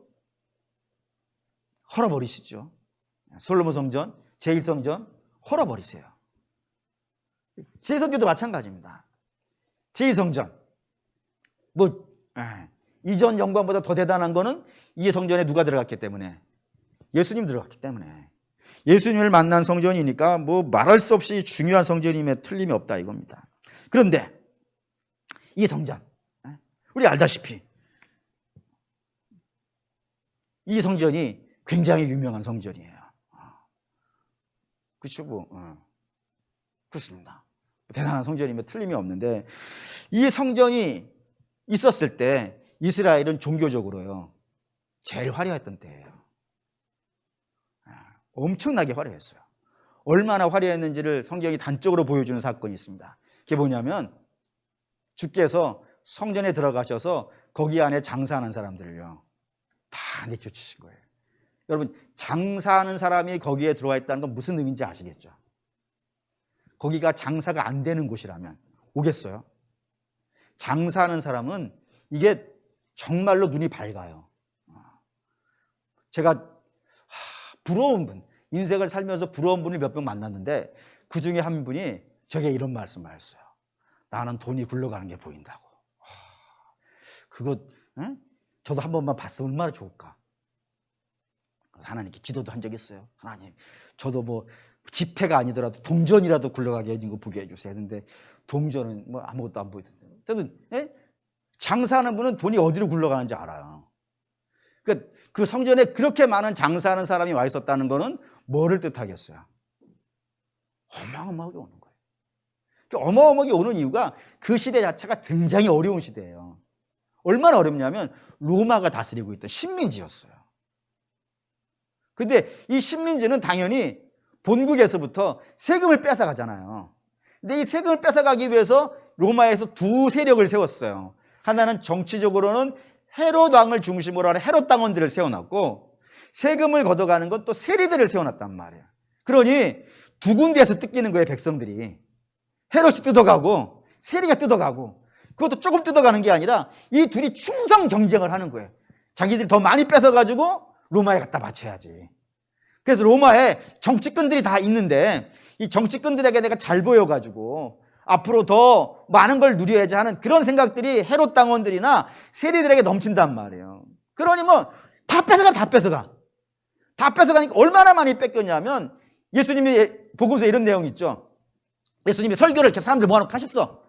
헐어버리시죠. 솔로몬 성전, 제1성전 헐어버리세요. 제2성전도 마찬가지입니다. 제2성전 이전 영광보다 더 대단한 거는 이 성전에 누가 들어갔기 때문에? 예수님 들어갔기 때문에. 예수님을 만난 성전이니까 뭐 말할 수 없이 중요한 성전임에 틀림이 없다 이겁니다. 그런데 이 성전, 우리 알다시피 이 성전이 굉장히 유명한 성전이에요. 그렇죠? 그렇습니다. 대단한 성전임에 틀림이 없는데, 이 성전이 있었을 때 이스라엘은 종교적으로요 제일 화려했던 때예요. 엄청나게 화려했어요. 얼마나 화려했는지를 성경이 단적으로 보여주는 사건이 있습니다. 그게 뭐냐면 주께서 성전에 들어가셔서 거기 안에 장사하는 사람들을요 다 내쫓으신 거예요. 여러분, 장사하는 사람이 거기에 들어와 있다는 건 무슨 의미인지 아시겠죠? 거기가 장사가 안 되는 곳이라면 오겠어요? 장사하는 사람은 이게 정말로 눈이 밝아요. 제가 부러운 분, 인생을 살면서 부러운 분을 몇 명 만났는데 그 중에 한 분이 저에게 이런 말씀을 하셨어요. 나는 돈이 굴러가는 게 보인다고. 그거 저도 한 번만 봤으면 얼마나 좋을까. 하나님께 기도도 한 적 있어요. 하나님, 저도 뭐 지폐가 아니더라도 동전이라도 굴러가게 해준 거 보게 해주세요. 했는데 동전은 뭐 아무것도 안 보이던데. 어쨌든 장사하는 분은 돈이 어디로 굴러가는지 알아요. 그러니까 그 성전에 그렇게 많은 장사하는 사람이 와 있었다는 거는 뭐를 뜻하겠어요? 어마어마하게 오는 거예요. 어마어마하게 오는 이유가 그 시대 자체가 굉장히 어려운 시대예요. 얼마나 어렵냐면 로마가 다스리고 있던 식민지였어요. 근데 이 식민지는 당연히 본국에서부터 세금을 뺏어가잖아요. 근데 이 세금을 뺏어가기 위해서 로마에서 두 세력을 세웠어요. 하나는 정치적으로는 헤롯 왕을 중심으로 하는 헤롯 당원들을 세워놨고, 세금을 걷어가는 건 또 세리들을 세워놨단 말이에요. 그러니 두 군데에서 뜯기는 거예요, 백성들이. 헤롯이 뜯어가고 세리가 뜯어가고, 그것도 조금 뜯어가는 게 아니라 이 둘이 충성 경쟁을 하는 거예요. 자기들이 더 많이 뺏어가지고 로마에 갖다 바쳐야지. 그래서 로마에 정치꾼들이 다 있는데 이 정치꾼들에게 내가 잘 보여가지고 앞으로 더 많은 걸 누려야지 하는 그런 생각들이 헤롯 당원들이나 세리들에게 넘친단 말이에요. 그러니 뭐 다 뺏어가, 다 뺏어가. 다 뺏어가니까 얼마나 많이 뺏겼냐면, 예수님이 복음서에 이런 내용이 있죠. 예수님이 설교를 이렇게 사람들 모아놓고 하셨어.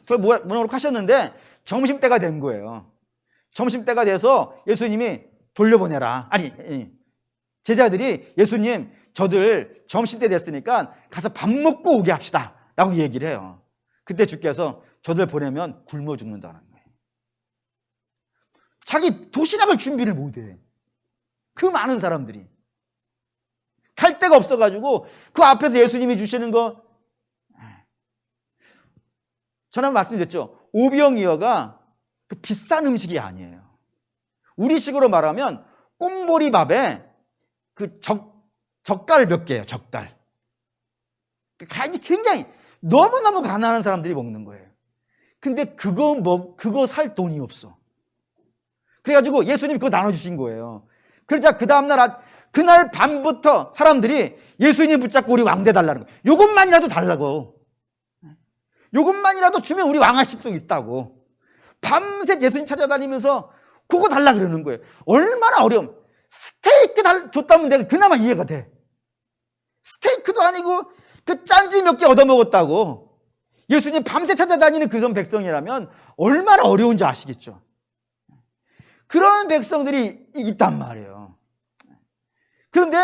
저 모아놓고 하셨는데 점심때가 된 거예요. 점심때가 돼서 예수님이 돌려보내라. 아니, 제자들이 예수님, 저들 점심때 됐으니까 가서 밥 먹고 오게 합시다 라고 얘기를 해요. 그때 주께서 저들 보내면 굶어 죽는다는 거예요. 자기 도시락을 준비를 못해. 그 많은 사람들이 할 데가 없어가지고 그 앞에서 예수님이 주시는 거, 저는 말씀드렸죠. 오병이어가 그 비싼 음식이 아니에요. 우리식으로 말하면 꽁보리밥에 그 젓갈 몇 개예요. 젓갈. 굉장히 너무너무 가난한 사람들이 먹는 거예요. 근데 그거 살 돈이 없어. 그래가지고 예수님이 그거 나눠주신 거예요. 그러자 그 다음날, 그날 밤부터 사람들이 예수님 붙잡고 우리 왕 돼달라는 거예요. 요것만이라도 달라고. 요것만이라도 주면 우리 왕하실 수 있다고. 밤새 예수님 찾아다니면서 그거 달라 그러는 거예요. 얼마나 어려움. 스테이크 줬다면 내가 그나마 이해가 돼. 스테이크도 아니고 그 짠지 몇 개 얻어먹었다고. 예수님 밤새 찾아다니는 그런 백성이라면 얼마나 어려운지 아시겠죠. 그런 백성들이 있단 말이에요. 그런데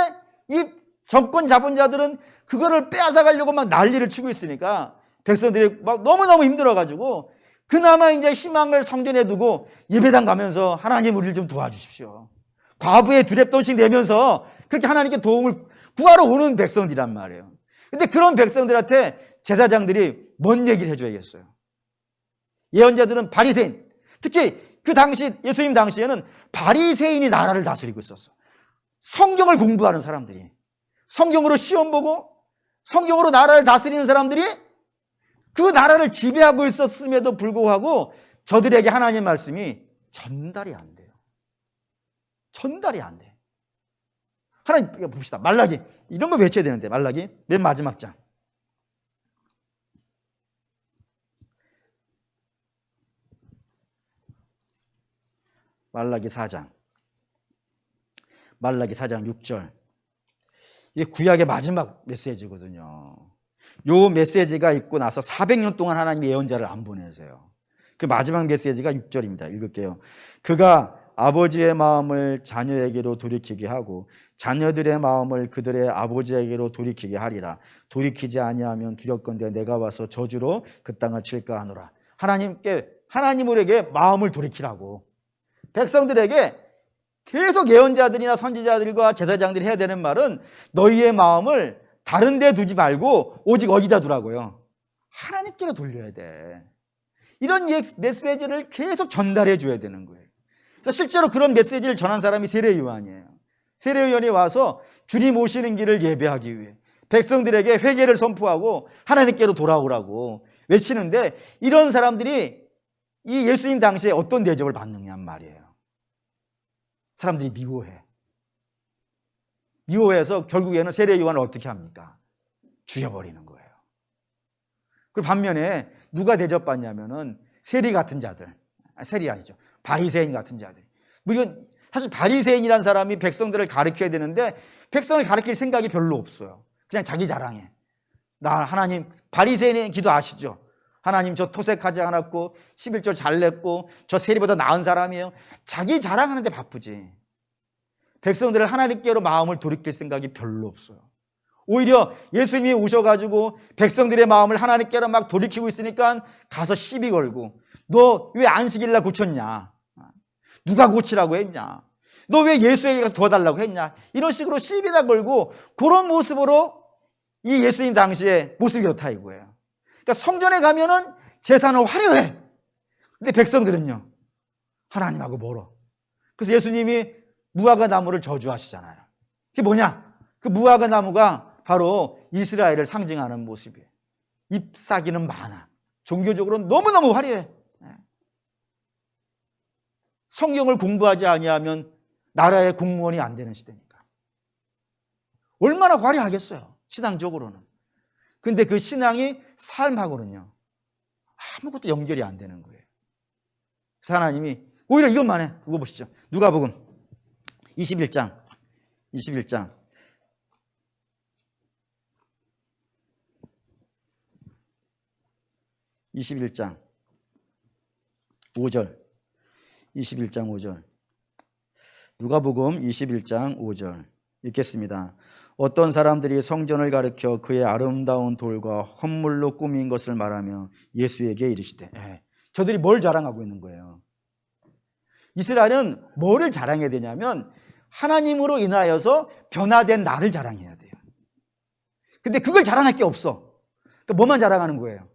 이 정권 잡은 자들은 그거를 빼앗아 가려고 막 난리를 치고 있으니까 백성들이 막 너무너무 힘들어가지고 그나마 이제 희망을 성전에 두고 예배당 가면서 하나님 우리를 좀 도와주십시오. 과부의 두랩돈씩 내면서 그렇게 하나님께 도움을 구하러 오는 백성들이란 말이에요. 근데 그런 백성들한테 제사장들이 뭔 얘기를 해줘야겠어요? 예언자들은 바리새인, 특히 그 당시 예수님 당시에는 바리새인이 나라를 다스리고 있었어. 성경을 공부하는 사람들이, 성경으로 시험 보고 성경으로 나라를 다스리는 사람들이 그 나라를 지배하고 있었음에도 불구하고 저들에게 하나님 말씀이 전달이 안 돼요. 전달이 안 돼. 하나님 봅시다. 말라기, 이런 거 외쳐야 되는데, 말라기 맨 마지막 장. 말라기 4장. 말라기 4장 6절. 이게 구약의 마지막 메시지거든요. 요 메시지가 있고 나서 400년 동안 하나님이 예언자를 안 보내세요. 그 마지막 메시지가 6절입니다. 읽을게요. 그가 아버지의 마음을 자녀에게로 돌이키게 하고 자녀들의 마음을 그들의 아버지에게로 돌이키게 하리라. 돌이키지 아니하면 두렵건대 내가 와서 저주로 그 땅을 칠까 하노라. 하나님에게 마음을 돌이키라고. 백성들에게 계속 예언자들이나 선지자들과 제사장들이 해야 되는 말은 너희의 마음을 다른 데 두지 말고 오직 어디다 두라고요? 하나님께로 돌려야 돼. 이런 메시지를 계속 전달해 줘야 되는 거예요. 그래서 실제로 그런 메시지를 전한 사람이 세례요한이에요. 세례요한이 와서 주님 오시는 길을 예배하기 위해 백성들에게 회개를 선포하고 하나님께로 돌아오라고 외치는데, 이런 사람들이 이 예수님 당시에 어떤 대접을 받느냐는 말이에요. 사람들이 미워해. 미워해서 결국에는 세례요한을 어떻게 합니까? 죽여버리는 거예요. 그 반면에 누가 대접받냐면은 세리 같은 자들, 세리 아니죠, 바리새인 같은 자들. 이건 사실 바리새인이라는 사람이 백성들을 가르쳐야 되는데 백성을 가르칠 생각이 별로 없어요. 그냥 자기 자랑해. 나 하나님, 바리새인의 기도 아시죠? 하나님 저 토색하지 않았고 11조 잘 냈고 저 세리보다 나은 사람이에요. 자기 자랑하는 데 바쁘지. 백성들을 하나님께로 마음을 돌이킬 생각이 별로 없어요. 오히려 예수님이 오셔가지고 백성들의 마음을 하나님께로 막 돌이키고 있으니까 가서 시비 걸고, 너 왜 안식일날 고쳤냐? 누가 고치라고 했냐? 너 왜 예수에게 가서 도와달라고 했냐? 이런 식으로 시비나 걸고, 그런 모습으로 이 예수님 당시의 모습이 그렇다 이거예요. 그러니까 성전에 가면은 제사는 화려해. 근데 백성들은요, 하나님하고 멀어. 그래서 예수님이 무화과 나무를 저주하시잖아요. 그게 뭐냐? 그 무화과 나무가 바로 이스라엘을 상징하는 모습이에요. 잎사귀는 많아. 종교적으로 너무너무 화려해. 성경을 공부하지 아니하면 나라의 공무원이 안 되는 시대니까. 얼마나 화려하겠어요, 신앙적으로는. 근데 그 신앙이 삶하고는요, 아무것도 연결이 안 되는 거예요. 그래서 하나님이 오히려 이것만 해. 그거 보시죠. 누가복음 21장 5절. 21장 5절. 누가복음 21장 5절 읽겠습니다. 어떤 사람들이 성전을 가리켜 그의 아름다운 돌과 헌물로 꾸민 것을 말하며 예수에게 이르시되, 저들이 뭘 자랑하고 있는 거예요? 이스라엘은 뭐를 자랑해야 되냐면 하나님으로 인하여서 변화된 나를 자랑해야 돼요. 근데 그걸 자랑할 게 없어. 그러니까 뭐만 자랑하는 거예요?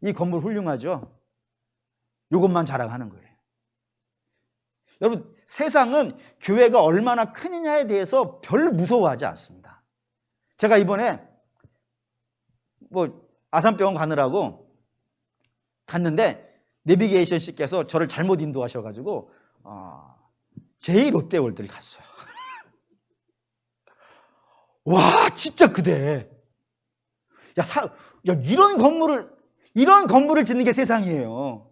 이 건물 훌륭하죠? 이것만 자랑하는 거예요. 여러분, 세상은 교회가 얼마나 크느냐에 대해서 별 무서워하지 않습니다. 제가 이번에 아산병원 가느라고 갔는데 내비게이션 씨께서 저를 잘못 인도하셔가지고 제2롯데월드를 갔어요. 와, 진짜 크대. 이런 건물을 짓는 게 세상이에요.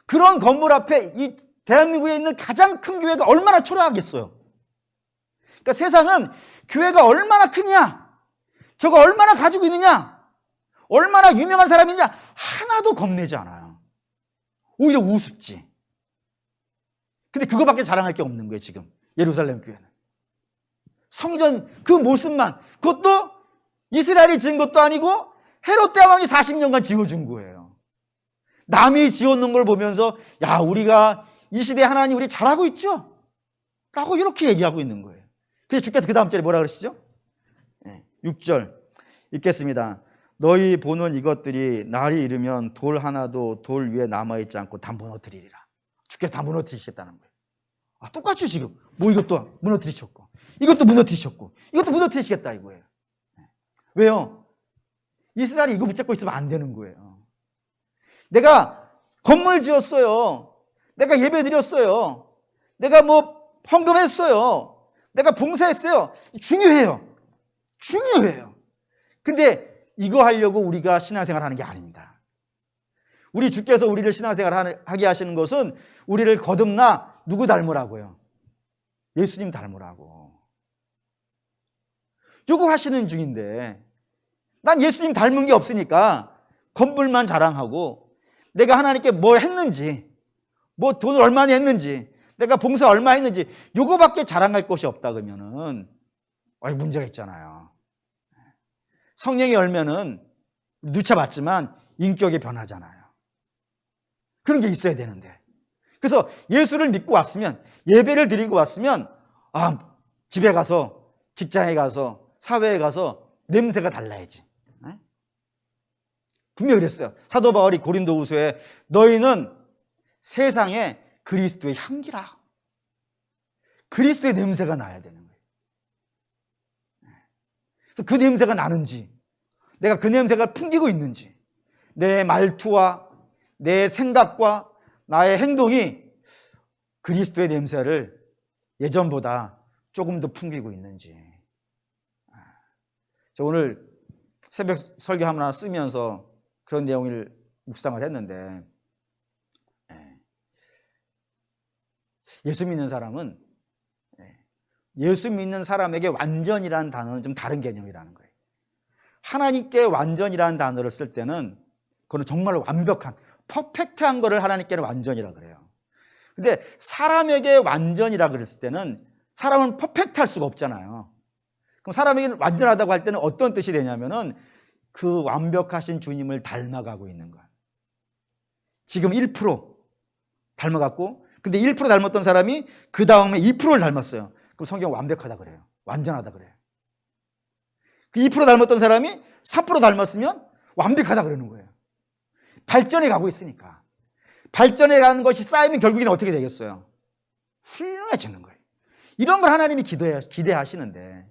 그런 건물 앞에 이 대한민국에 있는 가장 큰 교회가 얼마나 초라하겠어요. 그러니까 세상은 교회가 얼마나 크냐, 저거 얼마나 가지고 있느냐, 얼마나 유명한 사람이냐 하나도 겁내지 않아요. 오히려 우습지. 근데 그거밖에 자랑할 게 없는 거예요. 지금 예루살렘 교회는 성전 그 모습만, 그것도 이스라엘이 지은 것도 아니고 헤롯 대왕이 40년간 지어준 거예요. 남이 지어놓은 걸 보면서 야, 우리가 이 시대에 하나님 우리 잘하고 있죠? 라고 이렇게 얘기하고 있는 거예요. 그래서 주께서 그 다음 절에 뭐라 그러시죠? 6절 읽겠습니다. 너희 보는 이것들이 날이 이르면 돌 하나도 돌 위에 남아있지 않고 다 무너뜨리리라. 주께서 다 무너뜨리시겠다는 거예요. 똑같죠 지금. 이것도 무너뜨리셨고 이것도 무너뜨리셨고 이것도 무너뜨리시겠다 이거예요. 왜요? 이스라엘이 이거 붙잡고 있으면 안 되는 거예요. 내가 건물 지었어요. 내가 예배 드렸어요. 내가 헌금했어요. 내가 봉사했어요. 중요해요. 근데 이거 하려고 우리가 신앙생활 하는 게 아닙니다. 우리 주께서 우리를 신앙생활 하게 하시는 것은 우리를 거듭나 누구 닮으라고요? 예수님 닮으라고. 요거 하시는 중인데 난 예수님 닮은 게 없으니까 건물만 자랑하고 내가 하나님께 뭐 했는지, 돈을 얼마나 했는지, 내가 봉사 얼마 했는지 요거밖에 자랑할 것이 없다 그러면은 문제가 있잖아요. 성령의 열매는 누차 봤지만 인격이 변하잖아요. 그런 게 있어야 되는데. 그래서 예수를 믿고 왔으면, 예배를 드리고 왔으면 집에 가서, 직장에 가서, 사회에 가서 냄새가 달라야지. 분명히 그랬어요. 사도 바울이 고린도후서에 너희는 세상에 그리스도의 향기라. 그리스도의 냄새가 나야 되는 거예요. 그래서 그 냄새가 나는지, 내가 그 냄새가 풍기고 있는지, 내 말투와 내 생각과 나의 행동이 그리스도의 냄새를 예전보다 조금 더 풍기고 있는지. 저 오늘 새벽 설교 하나 쓰면서 그런 내용을 묵상을 했는데, 예수 믿는 사람은 예수 믿는 사람에게 완전이라는 단어는 좀 다른 개념이라는 거예요. 하나님께 완전이라는 단어를 쓸 때는 그건 정말 완벽한, 퍼펙트한 거를 하나님께는 완전이라고 그래요. 근데 사람에게 완전이라고 그랬을 때는 사람은 퍼펙트할 수가 없잖아요. 그럼 사람에게 완전하다고 할 때는 어떤 뜻이 되냐면은 그 완벽하신 주님을 닮아가고 있는 거예요. 지금 1% 닮아갔고, 근데 1% 닮았던 사람이 그 다음에 2%를 닮았어요. 그럼 성경 완벽하다 그래요. 완전하다 그래요. 그 2% 닮았던 사람이 3% 닮았으면 완벽하다 그러는 거예요. 발전해 가고 있으니까. 발전해 가는 것이 쌓이면 결국에는 어떻게 되겠어요? 훌륭해지는 거예요. 이런 걸 하나님이 기대하시는데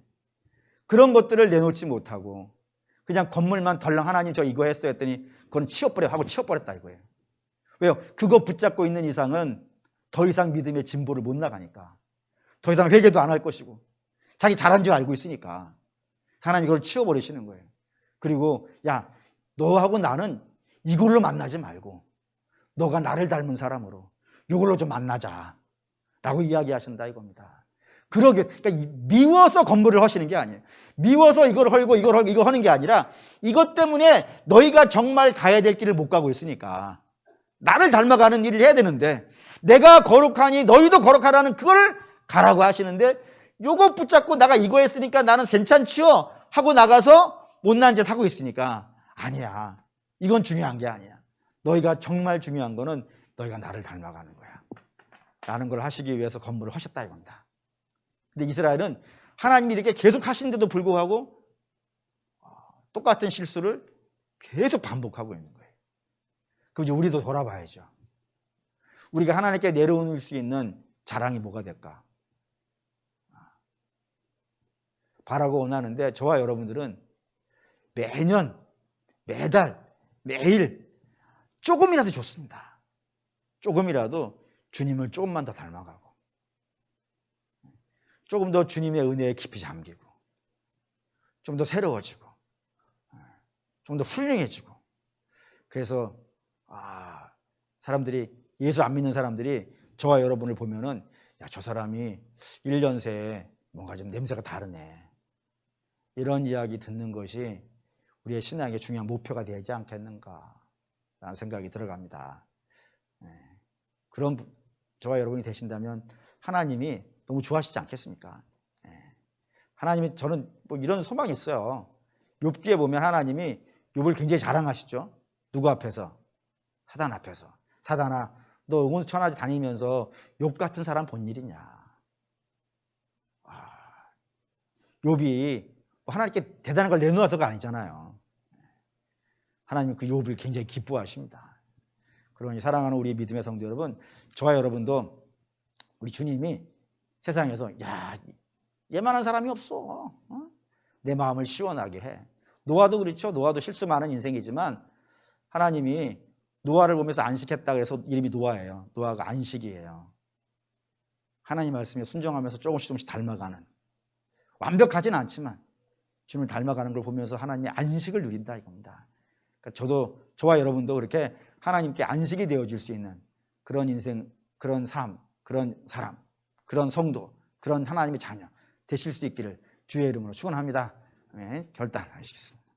그런 것들을 내놓지 못하고 그냥 건물만 덜렁 하나님 저 이거 했어요 했더니 그건 하고 치워버렸다 이거예요. 왜요? 그거 붙잡고 있는 이상은 더 이상 믿음의 진보를 못 나가니까. 더 이상 회개도 안 할 것이고 자기 잘한 줄 알고 있으니까 하나님 그걸 치워버리시는 거예요. 그리고 야, 너하고 나는 이걸로 만나지 말고 너가 나를 닮은 사람으로 이걸로 좀 만나자 라고 이야기하신다 이겁니다. 그러니까 미워서 건물을 하시는 게 아니에요. 미워서 이걸 헐고 이거 하는 게 아니라 이것 때문에 너희가 정말 가야 될 길을 못 가고 있으니까 나를 닮아가는 일을 해야 되는데 내가 거룩하니 너희도 거룩하라는 그걸 가라고 하시는데 요거 붙잡고 내가 이거 했으니까 나는 괜찮지요 하고 나가서 못난 짓 하고 있으니까 아니야. 이건 중요한 게 아니야. 너희가 정말 중요한 거는 너희가 나를 닮아가는 거야 라는 걸 하시기 위해서 건물을 하셨다 이겁니다. 근데 이스라엘은 하나님이 이렇게 계속 하시는데도 불구하고 똑같은 실수를 계속 반복하고 있는 거예요. 그럼 이제 우리도 돌아봐야죠. 우리가 하나님께 내려올 수 있는 자랑이 뭐가 될까? 바라고 원하는데 저와 여러분들은 매년, 매달, 매일 조금이라도 좋습니다. 조금이라도 주님을 조금만 더 닮아가고 조금 더 주님의 은혜에 깊이 잠기고 좀 더 새로워지고 좀 더 훌륭해지고 그래서 사람들이 예수 안 믿는 사람들이 저와 여러분을 보면은 야, 저 사람이 1년 새에 뭔가 좀 냄새가 다르네. 이런 이야기 듣는 것이 우리의 신앙의 중요한 목표가 되지 않겠는가 라는 생각이 들어갑니다. 그런 저와 여러분이 되신다면 하나님이 너무 좋아하시지 않겠습니까? 하나님이 저는 뭐 이런 소망이 있어요. 욥기에 보면 하나님이 욥을 굉장히 자랑하시죠. 누구 앞에서? 사단 앞에서. 사단아, 너 응원천하지 다니면서 욥 같은 사람 본 일이냐? 욥이 하나님께 대단한 걸 내놓아서가 아니잖아요. 하나님 그 욥을 굉장히 기뻐하십니다. 그러니 사랑하는 우리 믿음의 성도 여러분, 저와 여러분도 우리 주님이 세상에서 야, 얘만한 사람이 없어. 내 마음을 시원하게 해. 노아도 그렇죠. 노아도 실수 많은 인생이지만 하나님이 노아를 보면서 안식했다고 해서 이름이 노아예요. 노아가 안식이에요. 하나님 말씀에 순종하면서 조금씩 닮아가는, 완벽하진 않지만 주님을 닮아가는 걸 보면서 하나님의 안식을 누린다 이겁니다. 그러니까 저와 여러분도 그렇게 하나님께 안식이 되어질 수 있는 그런 인생, 그런 삶, 그런 사람, 그런 성도, 그런 하나님의 자녀 되실 수 있기를 주의 이름으로 축원합니다. 결단하시겠습니다.